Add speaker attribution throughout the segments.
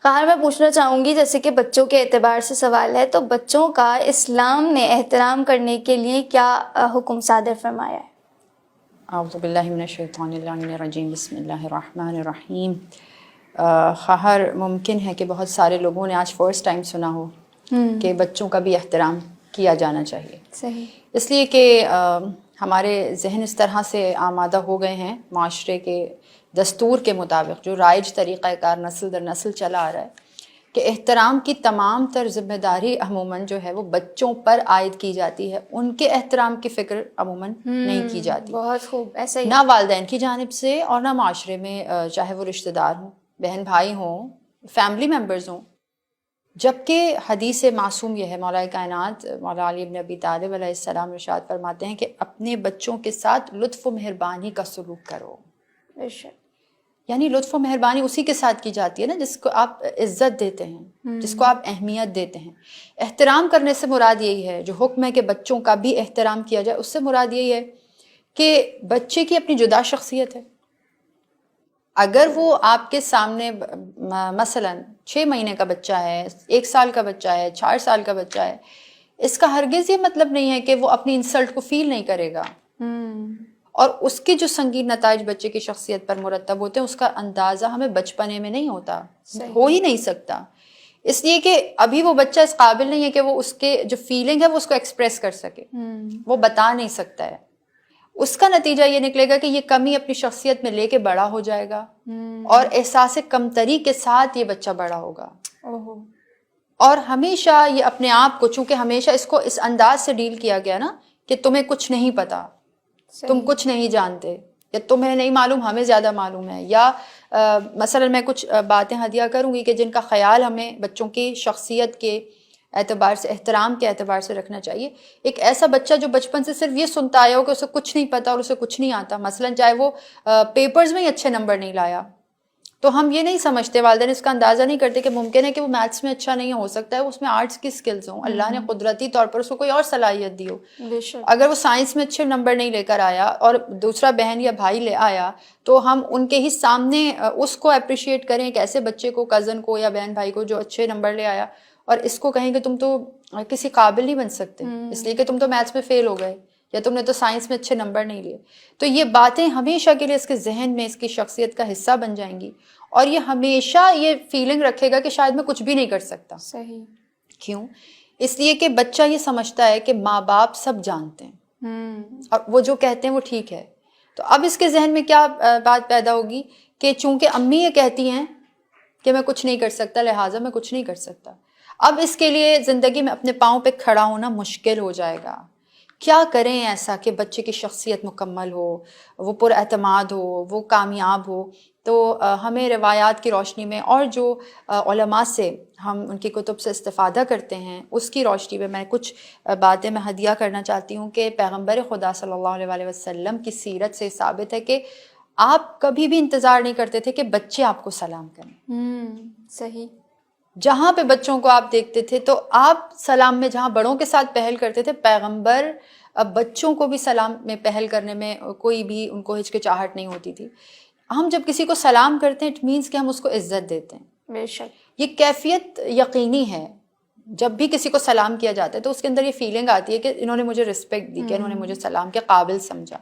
Speaker 1: خیر میں پوچھنا چاہوں گی، جیسے کہ بچوں کے اعتبار سے سوال ہے، تو بچوں کا اسلام نے احترام کرنے کے لیے کیا حکم صادر فرمایا ہے؟
Speaker 2: اعوذ باللہ من الشیطان اللعین الرجیم، بسم اللہ الرحمن الرحیم۔ خواہر ممکن ہے کہ بہت سارے لوگوں نے آج فرسٹ ٹائم سنا ہو کہ بچوں کا بھی احترام کیا جانا چاہیے۔
Speaker 1: صحیح۔
Speaker 2: اس لیے کہ ہمارے ذہن اس طرح سے آمادہ ہو گئے ہیں معاشرے کے دستور کے مطابق، جو رائج طریقہ کار نسل در نسل چلا آ رہا ہے، کہ احترام کی تمام تر ذمہ داری عموماً جو ہے وہ بچوں پر عائد کی جاتی ہے، ان کے احترام کی فکر عموماً نہیں کی جاتی،
Speaker 1: بہت خوب، ایسا ہی
Speaker 2: نہ والدین کی جانب سے اور نہ معاشرے میں، چاہے وہ رشتہ دار ہوں، بہن بھائی ہوں، فیملی ممبرز ہوں۔ جبکہ حدیث معصوم یہ ہے، مولا کائنات مولا علی بن ابی طالب علیہ السلام ارشاد فرماتے ہیں کہ اپنے بچوں کے ساتھ لطف و مہربانی کا سلوک کرو۔
Speaker 1: بے شک۔
Speaker 2: یعنی لطف و مہربانی اسی کے ساتھ کی جاتی ہے نا جس کو آپ عزت دیتے ہیں، جس کو آپ اہمیت دیتے ہیں۔ احترام کرنے سے مراد یہی ہے، جو حکم ہے کہ بچوں کا بھی احترام کیا جائے، اس سے مراد یہی ہے کہ بچے کی اپنی جدا شخصیت ہے۔ اگر وہ آپ کے سامنے مثلاً 6 مہینے کا بچہ ہے، 1 سال کا بچہ ہے، 4 سال کا بچہ ہے، اس کا ہرگز یہ مطلب نہیں ہے کہ وہ اپنی انسلٹ کو فیل نہیں کرے گا، اور اس کے جو سنگین نتائج بچے کی شخصیت پر مرتب ہوتے ہیں اس کا اندازہ ہمیں بچپنے میں نہیں ہوتا، ہو ہی نہیں سکتا، اس لیے کہ ابھی وہ بچہ اس قابل نہیں ہے کہ وہ اس کے جو فیلنگ ہے وہ اس کو ایکسپریس کر سکے، وہ بتا نہیں سکتا ہے۔ اس کا نتیجہ یہ نکلے گا کہ یہ کمی اپنی شخصیت میں لے کے بڑا ہو جائے گا، اور احساس کمتری کے ساتھ یہ بچہ بڑا ہوگا، اور ہمیشہ یہ اپنے آپ کو، چونکہ ہمیشہ اس کو اس انداز سے ڈیل کیا گیا نا کہ تمہیں کچھ نہیں پتا، تم کچھ نہیں جانتے، یا تمہیں نہیں معلوم ہمیں زیادہ معلوم ہے، یا مثلا میں کچھ باتیں ہدیہ کروں گی کہ جن کا خیال ہمیں بچوں کی شخصیت کے اعتبار سے، احترام کے اعتبار سے رکھنا چاہیے۔ ایک ایسا بچہ جو بچپن سے صرف یہ سنتا آیا ہو کہ اسے کچھ نہیں پتا اور اسے کچھ نہیں آتا، مثلا چاہے وہ پیپرز میں ہی اچھے نمبر نہیں لایا، تو ہم یہ نہیں سمجھتے، والدین اس کا اندازہ نہیں کرتے کہ ممکن ہے کہ وہ میتھس میں اچھا نہیں ہو سکتا ہے، اس میں آرٹس کی سکلز ہوں، اللہ نے قدرتی طور پر اس کو کوئی اور صلاحیت دی ہو۔ اگر وہ سائنس میں اچھے نمبر نہیں لے کر آیا اور دوسرا بہن یا بھائی لے آیا، تو ہم ان کے ہی سامنے اس کو اپریشیٹ کریں کہ ایسے بچے کو، کزن کو یا بہن بھائی کو جو اچھے نمبر لے آیا، اور اس کو کہیں کہ تم تو کسی قابل نہیں بن سکتے اس لیے کہ تم تو میتھس میں فیل ہو گئے، یا تم نے تو سائنس میں اچھے نمبر نہیں لیے۔ تو یہ باتیں ہمیشہ کے لیے اس کے ذہن میں، اس کی شخصیت کا حصہ بن جائیں گی، اور یہ ہمیشہ یہ فیلنگ رکھے گا کہ شاید میں کچھ بھی نہیں کر سکتا۔
Speaker 1: صحیح۔
Speaker 2: کیوں؟ اس لیے کہ بچہ یہ سمجھتا ہے کہ ماں باپ سب جانتے ہیں، اور وہ جو کہتے ہیں وہ ٹھیک ہے۔ تو اب اس کے ذہن میں کیا بات پیدا ہوگی کہ چونکہ امی یہ کہتی ہیں کہ میں کچھ نہیں کر سکتا، لہٰذا میں کچھ نہیں کر سکتا۔ اب اس کے لیے زندگی میں اپنے پاؤں پہ کھڑا ہونا مشکل ہو جائے گا۔ کیا کریں ایسا کہ بچے کی شخصیت مکمل ہو، وہ پر اعتماد ہو، وہ کامیاب ہو؟ تو ہمیں روایات کی روشنی میں اور جو علماء سے ہم ان کی کتب سے استفادہ کرتے ہیں، اس کی روشنی میں کچھ باتیں میں ہدیہ کرنا چاہتی ہوں کہ پیغمبر خدا صلی اللہ علیہ وسلم کی سیرت سے ثابت ہے کہ آپ کبھی بھی انتظار نہیں کرتے تھے کہ بچے آپ کو سلام کریں۔
Speaker 1: صحیح۔
Speaker 2: جہاں پہ بچوں کو آپ دیکھتے تھے تو آپ سلام میں جہاں بڑوں کے ساتھ پہل کرتے تھے، پیغمبر بچوں کو بھی سلام میں پہل کرنے میں کوئی بھی ان کو ہچکچاہٹ نہیں ہوتی تھی۔ ہم جب کسی کو سلام کرتے ہیں اٹ مینس کہ ہم اس کو عزت دیتے ہیں۔
Speaker 1: بے شک۔
Speaker 2: یہ کیفیت یقینی ہے، جب بھی کسی کو سلام کیا جاتا ہے تو اس کے اندر یہ فیلنگ آتی ہے کہ انہوں نے مجھے رسپیکٹ دی، کہ انہوں نے مجھے سلام کے قابل سمجھا۔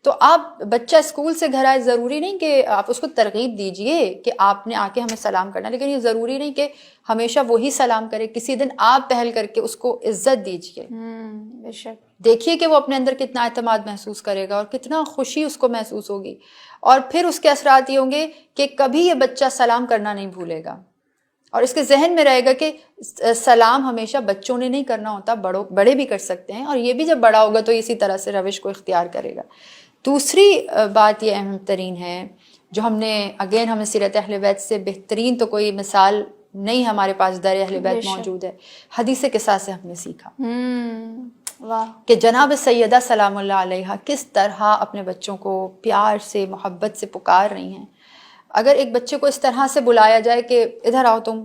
Speaker 2: تو آپ بچہ اسکول سے گھر آئے، ضروری نہیں کہ آپ اس کو ترغیب دیجئے کہ آپ نے آ کے ہمیں سلام کرنا، لیکن یہ ضروری نہیں کہ ہمیشہ وہی سلام کرے، کسی دن آپ پہل کر کے اس کو عزت دیجئے۔
Speaker 1: بے شک۔
Speaker 2: دیکھیے کہ وہ اپنے اندر کتنا اعتماد محسوس کرے گا اور کتنا خوشی اس کو محسوس ہوگی، اور پھر اس کے اثرات یہ ہوں گے کہ کبھی یہ بچہ سلام کرنا نہیں بھولے گا، اور اس کے ذہن میں رہے گا کہ سلام ہمیشہ بچوں نے نہیں کرنا ہوتا، بڑے بھی کر سکتے ہیں، اور یہ بھی جب بڑا ہوگا تو اسی طرح سے روش کو اختیار کرے گا۔ دوسری بات یہ اہم ترین ہے جو ہمیں سیرت اہل بیت سے بہترین تو کوئی مثال نہیں ہمارے پاس در اہل بیت موجود ہے، حدیث قصہ سے ہم نے سیکھا کہ جناب سیدہ سلام اللہ علیہا کس طرح اپنے بچوں کو پیار سے، محبت سے پکار رہی ہیں۔ اگر ایک بچے کو اس طرح سے بلایا جائے کہ ادھر آؤ تم،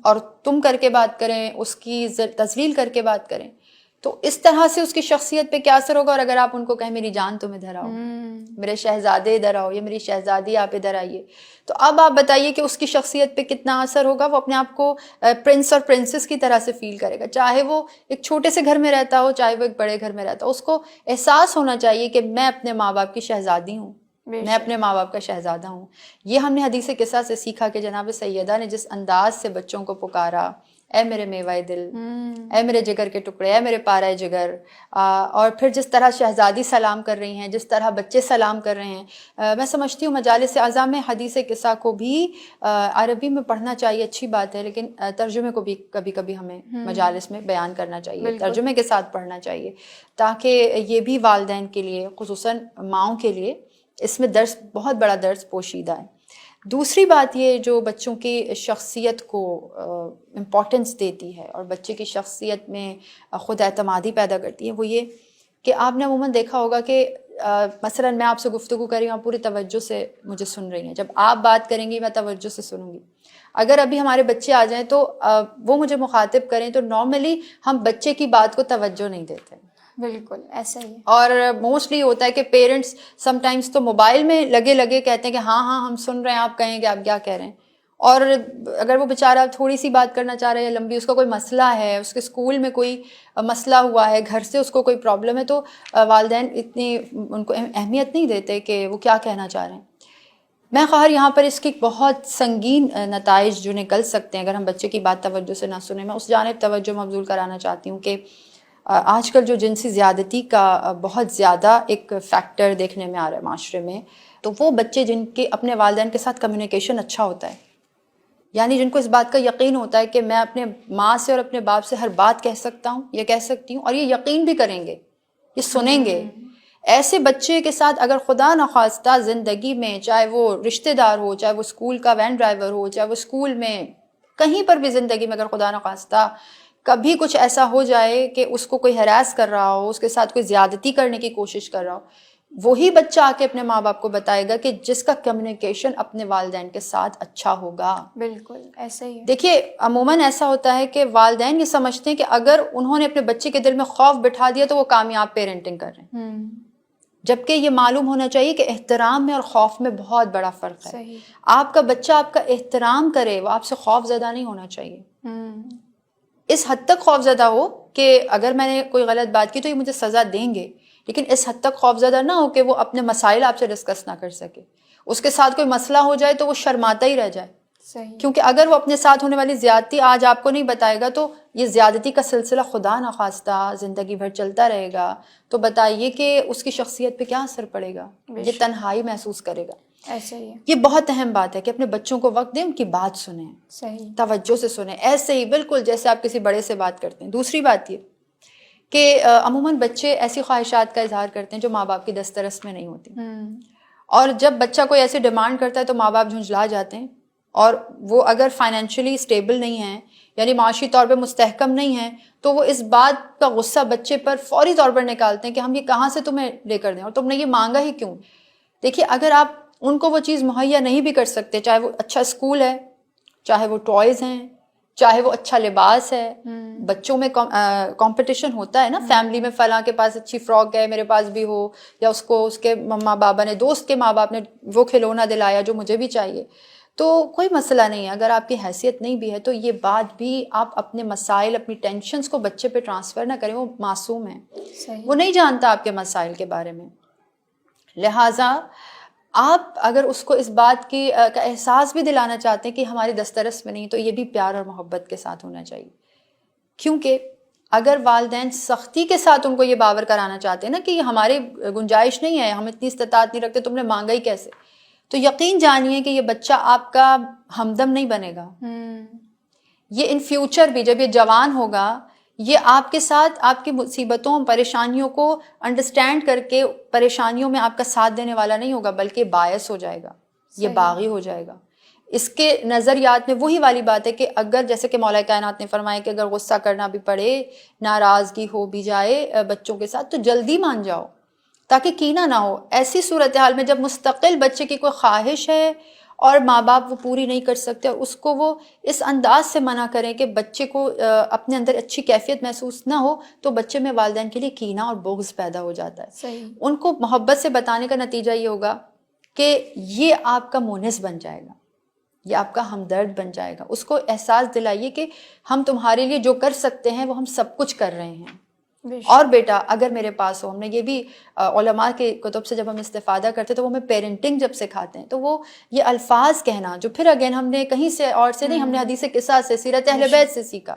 Speaker 2: اور تم کر کے بات کریں، اس کی تذلیل کر کے بات کریں، تو اس طرح سے اس کی شخصیت پہ کیا اثر ہوگا. اور اگر آپ ان کو کہیں میری جان تم ادھر آؤ, میرے شہزادے ادھر آؤ, یا میری شہزادی آپ ادھر آئیے, تو اب آپ بتائیے کہ اس کی شخصیت پہ کتنا اثر ہوگا. وہ اپنے آپ کو پرنس اور پرنسس کی طرح سے فیل کرے گا, چاہے وہ ایک چھوٹے سے گھر میں رہتا ہو, چاہے وہ ایک بڑے گھر میں رہتا ہو. اس کو احساس ہونا چاہیے کہ میں اپنے ماں باپ کی شہزادی ہوں, میں اپنے ماں باپ کا شہزادہ ہوں. یہ ہم نے حدیث قصہ سے سیکھا کہ جناب سیدہ نے جس انداز سے بچوں کو پکارا, اے میرے میوائے دل, اے میرے جگر کے ٹکڑے, اے میرے پارائے جگر, اور پھر جس طرح شہزادی سلام کر رہی ہیں, جس طرح بچے سلام کر رہے ہیں. میں سمجھتی ہوں مجالس اعضاء میں حدیث قصہ کو بھی عربی میں پڑھنا چاہیے, اچھی بات ہے, لیکن ترجمے کو بھی کبھی کبھی ہمیں مجالس میں بیان کرنا چاہیے, ترجمے کے ساتھ پڑھنا چاہیے, تاکہ یہ بھی والدین کے لیے, خصوصاً ماؤں کے لیے, اس میں درس, بہت بڑا درس پوشیدہ ہے. دوسری بات یہ جو بچوں کی شخصیت کو امپورٹنس دیتی ہے اور بچے کی شخصیت میں خود اعتمادی پیدا کرتی ہے, وہ یہ کہ آپ نے عموماً دیکھا ہوگا کہ مثلاً میں آپ سے گفتگو کر رہی ہوں, آپ پوری توجہ سے مجھے سن رہی ہیں, جب آپ بات کریں گی میں توجہ سے سنوں گی. اگر ابھی ہمارے بچے آ جائیں تو وہ مجھے مخاطب کریں تو نارملی ہم بچے کی بات کو توجہ نہیں دیتے.
Speaker 1: بالکل ایسا ہی ہے.
Speaker 2: اور موسٹلی ہوتا ہے کہ پیرنٹس سم ٹائمز تو موبائل میں لگے کہتے ہیں کہ ہاں ہاں ہم سن رہے ہیں, آپ کہیں گے آپ کیا کہہ رہے ہیں. اور اگر وہ بیچارہ تھوڑی سی بات کرنا چاہ رہا ہے, لمبی, اس کا کوئی مسئلہ ہے, اس کے اسکول میں کوئی مسئلہ ہوا ہے, گھر سے اس کو کوئی پرابلم ہے, تو والدین اتنی ان کو اہمیت نہیں دیتے کہ وہ کیا کہنا چاہ رہے ہیں. میں خواہر یہاں پر اس کی بہت سنگین نتائج جو نکل سکتے ہیں اگر ہم بچے کی بات توجہ سے نہ سنیں. میں اس جانب توجہ مبذول کرانا چاہتی ہوں کہ آج کل جو جنسی زیادتی کا بہت زیادہ ایک فیکٹر دیکھنے میں آ رہا ہے معاشرے میں, تو وہ بچے جن کے اپنے والدین کے ساتھ کمیونیکیشن اچھا ہوتا ہے, یعنی جن کو اس بات کا یقین ہوتا ہے کہ میں اپنے ماں سے اور اپنے باپ سے ہر بات کہہ سکتا ہوں, یہ کہہ سکتی ہوں, اور یہ یقین بھی کریں گے, یہ سنیں گے, ایسے بچے کے ساتھ اگر خدا نخواستہ زندگی میں, چاہے وہ رشتہ دار ہو, چاہے وہ اسکول کا وین ڈرائیور ہو, چاہے وہ اسکول میں کہیں پر بھی زندگی میں اگر خدا نخواستہ کبھی کچھ ایسا ہو جائے کہ اس کو کوئی ہراس کر رہا ہو, اس کے ساتھ کوئی زیادتی کرنے کی کوشش کر رہا ہو, وہی بچہ آ کے اپنے ماں باپ کو بتائے گا کہ جس کا کمیونیکیشن اپنے والدین کے ساتھ اچھا ہوگا.
Speaker 1: بالکل ایسا ہی ہے.
Speaker 2: دیکھیے عموماً ایسا ہوتا ہے کہ والدین یہ سمجھتے ہیں کہ اگر انہوں نے اپنے بچے کے دل میں خوف بٹھا دیا تو وہ کامیاب پیرنٹنگ کر رہے ہیں, جبکہ یہ معلوم ہونا چاہیے کہ احترام میں اور خوف میں بہت بڑا فرق ہے.
Speaker 1: صحیح.
Speaker 2: آپ کا بچہ آپ کا احترام کرے, وہ آپ سے خوف زدہ نہیں ہونا چاہیے. اس حد تک خوف زدہ ہو کہ اگر میں نے کوئی غلط بات کی تو یہ مجھے سزا دیں گے, لیکن اس حد تک خوف زدہ نہ ہو کہ وہ اپنے مسائل آپ سے ڈسکس نہ کر سکے, اس کے ساتھ کوئی مسئلہ ہو جائے تو وہ شرماتا ہی رہ جائے.
Speaker 1: صحیح.
Speaker 2: کیونکہ اگر وہ اپنے ساتھ ہونے والی زیادتی آج آپ کو نہیں بتائے گا تو یہ زیادتی کا سلسلہ خدا نخواستہ زندگی بھر چلتا رہے گا, تو بتائیے کہ اس کی شخصیت پہ کیا اثر پڑے گا, یہ تنہائی محسوس کرے گا.
Speaker 1: ایسا ہی ہے.
Speaker 2: یہ بہت اہم بات ہے کہ اپنے بچوں کو وقت دیں, ان کی بات سنیں,
Speaker 1: صحیح.
Speaker 2: توجہ سے سنیں, ایسے ہی بالکل جیسے آپ کسی بڑے سے بات کرتے ہیں. دوسری بات یہ کہ عموماً بچے ایسی خواہشات کا اظہار کرتے ہیں جو ماں باپ کی دسترس میں نہیں ہوتی, اور جب بچہ کوئی ایسی ڈیمانڈ کرتا ہے تو ماں باپ جھنجھلا جاتے ہیں, اور وہ اگر فائنینشلی اسٹیبل نہیں ہیں, یعنی معاشی طور پہ مستحکم نہیں ہیں, تو وہ اس بات کا غصہ بچے پر فوری طور پر نکالتے ہیں کہ ہم یہ کہاں سے تمہیں لے کر دیں, اور تم نے یہ مانگا ہی کیوں. دیکھیے اگر آپ ان کو وہ چیز مہیا نہیں بھی کر سکتے, چاہے وہ اچھا اسکول ہے, چاہے وہ ٹوائز ہیں, چاہے وہ اچھا لباس ہے, بچوں میں کمپٹیشن ہوتا ہے نا, فیملی میں فلاں کے پاس اچھی فراک ہے میرے پاس بھی ہو, یا اس کو اس کے ماں بابا نے, دوست کے ماں باپ نے وہ کھلونا دلایا جو مجھے بھی چاہیے, تو کوئی مسئلہ نہیں ہے. اگر آپ کی حیثیت نہیں بھی ہے تو یہ بات بھی آپ اپنے مسائل, اپنی ٹینشنز کو بچے پہ ٹرانسفر نہ کریں, وہ معصوم ہے, وہ نہیں جانتا آپ کے مسائل کے بارے میں. لہٰذا آپ اگر اس کو اس بات کی کا احساس بھی دلانا چاہتے ہیں کہ ہماری دسترس میں نہیں, تو یہ بھی پیار اور محبت کے ساتھ ہونا چاہیے. کیونکہ اگر والدین سختی کے ساتھ ان کو یہ باور کرانا چاہتے ہیں نا کہ یہ ہماری گنجائش نہیں ہے, ہم اتنی استطاعت نہیں رکھتے, تم نے مانگا ہی کیسے, تو یقین جانیے کہ یہ بچہ آپ کا ہمدم نہیں بنے گا. یہ ان فیوچر بھی جب یہ جوان ہوگا, یہ آپ کے ساتھ آپ کی مصیبتوں پریشانیوں کو انڈرسٹینڈ کر کے پریشانیوں میں آپ کا ساتھ دینے والا نہیں ہوگا, بلکہ باعث ہو جائے گا, یہ باغی ہو جائے گا. اس کے نظریات میں وہی والی بات ہے کہ اگر جیسے کہ مولا کائنات نے فرمایا کہ اگر غصہ کرنا بھی پڑے, ناراضگی ہو بھی جائے بچوں کے ساتھ, تو جلدی مان جاؤ تاکہ کینہ نہ ہو. ایسی صورتحال میں جب مستقل بچے کی کوئی خواہش ہے اور ماں باپ وہ پوری نہیں کر سکتے اور اس کو وہ اس انداز سے منع کریں کہ بچے کو اپنے اندر اچھی کیفیت محسوس نہ ہو، تو بچے میں والدین کے لیے کینہ اور بغض پیدا ہو جاتا ہے.
Speaker 1: صحیح.
Speaker 2: ان کو محبت سے بتانے کا نتیجہ یہ ہوگا کہ یہ آپ کا مونس بن جائے گا، یہ آپ کا ہمدرد بن جائے گا. اس کو احساس دلائیے کہ ہم تمہارے لیے جو کر سکتے ہیں وہ ہم سب کچھ کر رہے ہیں. اور بیٹا اگر میرے پاس ہو، ہم نے یہ بھی علماء کے کتب سے جب ہم استفادہ کرتے تو وہ ہمیں پیرنٹنگ جب سکھاتے ہیں تو وہ یہ الفاظ کہنا جو پھر اگین ہم نے کہیں سے اور سے نہیں، ہم نے حدیث قصہ سے، سیرت اہل بیت سے سیکھا.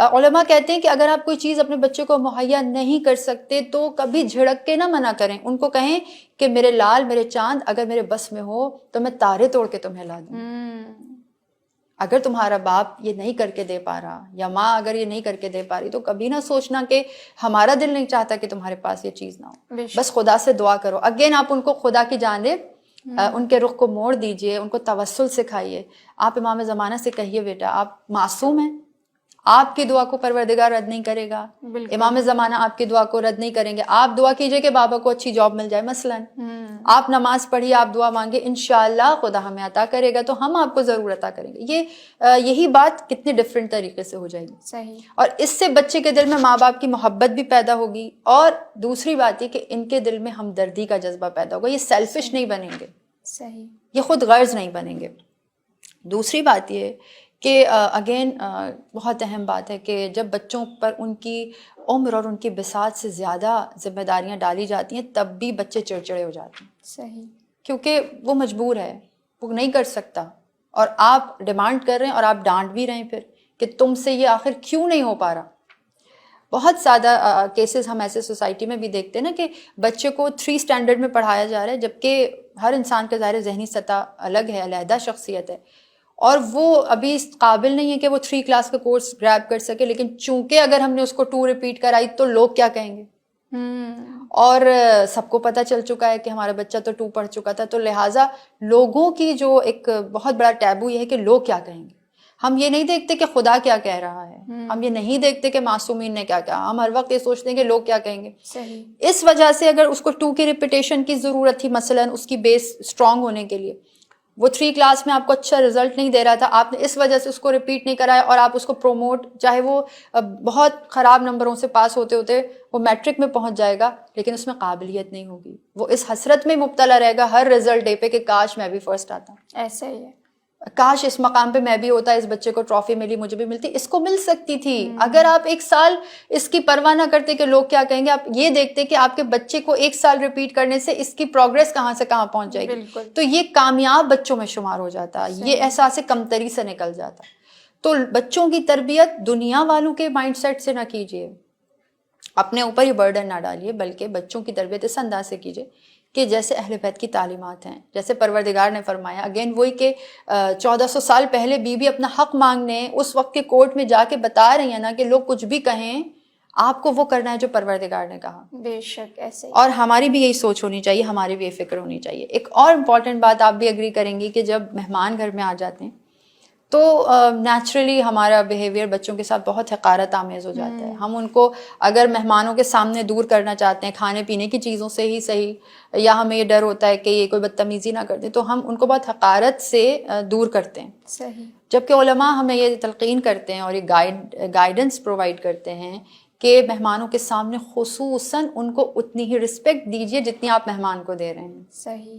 Speaker 2: علماء کہتے ہیں کہ اگر آپ کوئی چیز اپنے بچے کو مہیا نہیں کر سکتے تو کبھی جھڑک کے نہ منع کریں. ان کو کہیں کہ میرے لال، میرے چاند، اگر میرے بس میں ہو تو میں تارے توڑ کے تمہیں لا دوں. اگر تمہارا باپ یہ نہیں کر کے دے پا رہا یا ماں اگر یہ نہیں کر کے دے پا رہی تو کبھی نہ سوچنا کہ ہمارا دل نہیں چاہتا کہ تمہارے پاس یہ چیز نہ ہو. بس خدا سے دعا کرو. اگین آپ ان کو خدا کی جانب ان کے رخ کو موڑ دیجئے، ان کو توسل سکھائیے. آپ امام زمانہ سے کہیے بیٹا آپ معصوم ہیں، آپ کی دعا کو پروردگار رد نہیں کرے گا. امام زمانہ آپ کی دعا کو رد نہیں کریں گے. آپ دعا کیجئے کہ بابا کو اچھی جاب مل جائے مثلاً. آپ نماز پڑھیے، آپ دعا مانگے، انشاءاللہ خدا ہمیں عطا کرے گا تو ہم آپ کو ضرور عطا کریں گے. یہی بات کتنے ڈفرینٹ طریقے سے ہو جائے گی.
Speaker 1: صحیح. اور
Speaker 2: اس سے بچے کے دل میں ماں باپ کی محبت بھی پیدا ہوگی. اور دوسری بات یہ کہ ان کے دل میں ہمدردی کا جذبہ پیدا ہوگا. یہ سیلفش نہیں بنیں گے.
Speaker 1: صحیح.
Speaker 2: یہ خود غرض نہیں بنیں گے. دوسری بات یہ کہ اگین بہت اہم بات ہے کہ جب بچوں پر ان کی عمر اور ان کی بساط سے زیادہ ذمہ داریاں ڈالی جاتی ہیں تب بھی بچے چڑچڑے ہو جاتے ہیں.
Speaker 1: صحیح.
Speaker 2: کیونکہ وہ مجبور ہے، وہ نہیں کر سکتا اور آپ ڈیمانڈ کر رہے ہیں اور آپ ڈانٹ بھی رہے ہیں پھر کہ تم سے یہ آخر کیوں نہیں ہو پا رہا. بہت زیادہ کیسز ہم ایسے سوسائٹی میں بھی دیکھتے ہیں نا کہ بچے کو 3 اسٹینڈرڈ میں پڑھایا جا رہا ہے جبکہ ہر انسان کا ظاہر ذہنی سطح الگ ہے، علیحدہ شخصیت ہے اور وہ ابھی اس قابل نہیں ہے کہ وہ 3 کلاس کا کورس گریب کر سکے. لیکن چونکہ اگر ہم نے اس کو 2 ریپیٹ کرائی تو لوگ کیا کہیں گے. اور سب کو پتہ چل چکا ہے کہ ہمارا بچہ تو 2 پڑھ چکا تھا، تو لہٰذا لوگوں کی جو ایک بہت بڑا ٹیبو یہ ہے کہ لوگ کیا کہیں گے. ہم یہ نہیں دیکھتے کہ خدا کیا کہہ رہا ہے، ہم یہ نہیں دیکھتے کہ معصومین نے کیا کہا، ہم ہر وقت یہ سوچتے ہیں کہ لوگ کیا کہیں گے.
Speaker 1: صحیح.
Speaker 2: اس وجہ سے اگر اس کو 2 کی ریپیٹیشن کی ضرورت تھی مثلاً اس کی بیس اسٹرانگ ہونے کے لیے، وہ 3 کلاس میں آپ کو اچھا رزلٹ نہیں دے رہا تھا، آپ نے اس وجہ سے اس کو ریپیٹ نہیں کرایا اور آپ اس کو پروموٹ، چاہے وہ بہت خراب نمبروں سے پاس ہوتے ہوتے وہ میٹرک میں پہنچ جائے گا لیکن اس میں قابلیت نہیں ہوگی. وہ اس حسرت میں مبتلا رہے گا ہر رزلٹ ڈے پہ کہ کاش میں بھی فرسٹ آتا.
Speaker 1: ایسا ہی ہے.
Speaker 2: کاش اس مقام پہ میں بھی ہوتا، اس بچے کو ٹرافی ملی، مجھے بھی ملتی. اس کو مل سکتی تھی اگر آپ 1 سال اس کی پرواہ نہ کرتے کہ لوگ کیا کہیں گے. آپ یہ دیکھتے کہ آپ کے بچے کو 1 سال ریپیٹ کرنے سے اس کی پروگرس کہاں سے کہاں پہنچ جائے گی. تو یہ کامیاب بچوں میں شمار ہو جاتا، یہ احساس کمتری سے نکل جاتا. تو بچوں کی تربیت دنیا والوں کے مائنڈ سیٹ سے نہ کیجیے، اپنے اوپر یہ برڈن نہ ڈالیے، بلکہ بچوں کی تربیت اس انداز سے کیجیے کہ جیسے اہل بیت کی تعلیمات ہیں، جیسے پروردگار نے فرمایا. اگین وہی کہ 1400 سال پہلے بی بی اپنا حق مانگنے اس وقت کے کورٹ میں جا کے بتا رہی ہیں نا کہ لوگ کچھ بھی کہیں، آپ کو وہ کرنا ہے جو پروردگار نے کہا.
Speaker 1: بے شک ایسے. اور
Speaker 2: ہماری بھی یہی سوچ ہونی چاہیے، ہماری بھی یہ فکر ہونی چاہیے. ایک اور امپورٹنٹ بات آپ بھی اگری کریں گی کہ جب مہمان گھر میں آ جاتے ہیں تو نیچرلی ہمارا بیہیویئر بچوں کے ساتھ بہت حقارت آمیز ہو جاتا ہے. ہم ان کو اگر مہمانوں کے سامنے دور کرنا چاہتے ہیں کھانے پینے کی چیزوں سے ہی صحیح، یا ہمیں یہ ڈر ہوتا ہے کہ یہ کوئی بدتمیزی نہ کر دیں تو ہم ان کو بہت حقارت سے دور کرتے ہیں.
Speaker 1: صحیح.
Speaker 2: جبکہ علماء ہمیں یہ تلقین کرتے ہیں اور یہ گائیڈنس پرووائڈ کرتے ہیں کہ مہمانوں کے سامنے خصوصاً ان کو اتنی ہی رسپیکٹ دیجیے جتنی آپ مہمان کو دے رہے ہیں.
Speaker 1: صحیح.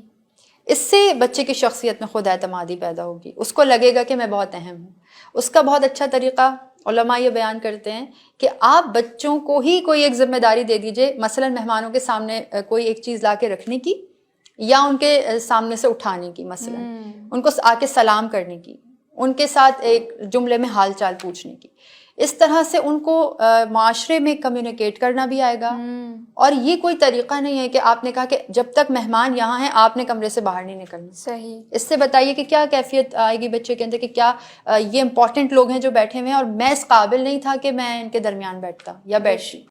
Speaker 2: اس سے بچے کی شخصیت میں خود اعتمادی پیدا ہوگی، اس کو لگے گا کہ میں بہت اہم ہوں. اس کا بہت اچھا طریقہ علماء یہ بیان کرتے ہیں کہ آپ بچوں کو ہی کوئی ایک ذمہ داری دے دیجئے، مثلاً مہمانوں کے سامنے کوئی ایک چیز لا کے رکھنے کی یا ان کے سامنے سے اٹھانے کی، مثلاً ان کو آ کے سلام کرنے کی، ان کے ساتھ ایک جملے میں حال چال پوچھنے کی. اس طرح سے ان کو معاشرے میں کمیونیکیٹ کرنا بھی آئے گا. اور یہ کوئی طریقہ نہیں ہے کہ آپ نے کہا کہ جب تک مہمان یہاں ہیں آپ نے کمرے سے باہر نہیں نکلنا.
Speaker 1: صحیح. اس
Speaker 2: سے بتائیے کہ کیا کیفیت آئے گی بچے کے اندر کہ کیا یہ امپورٹنٹ لوگ ہیں جو بیٹھے ہوئے ہیں اور میں اس قابل نہیں تھا کہ میں ان کے درمیان بیٹھتا یا بیٹھتی.